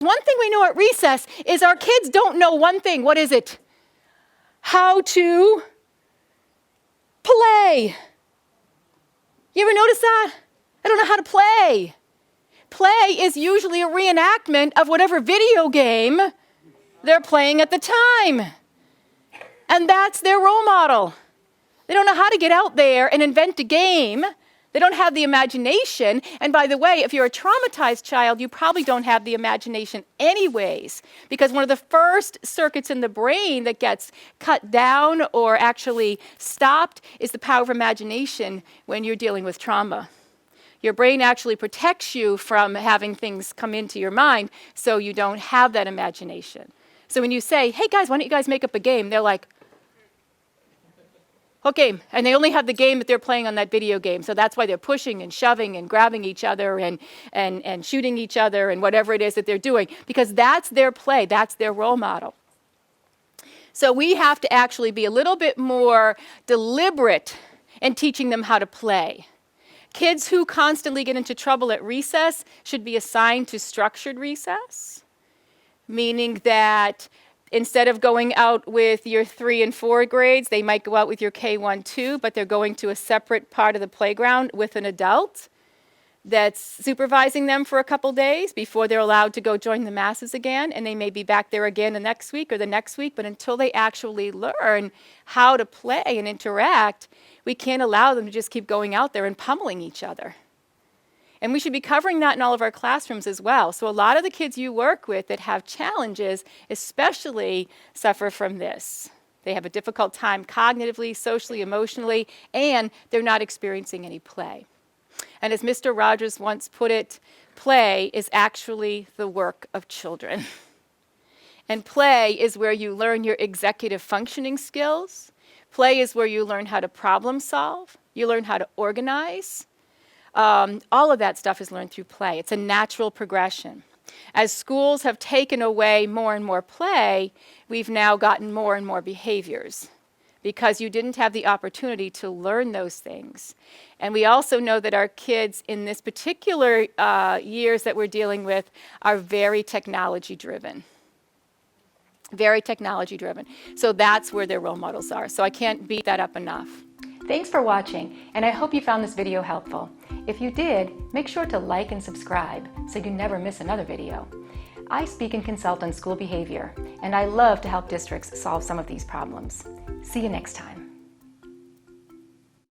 one thing we know at recess is our kids don't know one thing. What is it? How to play. You ever notice that? I don't know how to play. Play is usually a reenactment of whatever video game they're playing at the time. And that's their role model. They don't know how to get out there and invent a game. They don't have the imagination. And by the way, if you're a traumatized child, you probably don't have the imagination anyways, because one of the first circuits in the brain that gets cut down or actually stopped is the power of imagination when you're dealing with trauma. Your brain actually protects you from having things come into your mind so you don't have that imagination. So when you say, hey guys, why don't you guys make up a game? They're like, what game? And they only have the game that they're playing on that video game. So that's why they're pushing and shoving and grabbing each other and shooting each other and whatever it is that they're doing, because that's their play, that's their role model. So we have to actually be a little bit more deliberate in teaching them how to play. Kids who constantly get into trouble at recess should be assigned to structured recess, meaning that instead of going out with your 3 and 4 grades, they might go out with your K1, 2, but they're going to a separate part of the playground with an adult that's supervising them for a couple days before they're allowed to go join the masses again, and they may be back there again the next week or the next week, but until they actually learn how to play and interact, we can't allow them to just keep going out there and pummeling each other. And we should be covering that in all of our classrooms as well. So a lot of the kids you work with that have challenges especially suffer from this. They have a difficult time cognitively, socially, emotionally, and they're not experiencing any play. And as Mr. Rogers once put it, play is actually the work of children. And play is where you learn your executive functioning skills. Play is where you learn how to problem solve. You learn how to organize. All of that stuff is learned through play. It's a natural progression. As schools have taken away more and more play, we've now gotten more and more behaviors because you didn't have the opportunity to learn those things. And we also know that our kids in this particular years that we're dealing with are very technology driven. Very technology driven. So that's where their role models are. So I can't beat that up enough. Thanks for watching, and I hope you found this video helpful. If you did, make sure to like and subscribe so you never miss another video. I speak and consult on school behavior, and I love to help districts solve some of these problems. See you next time.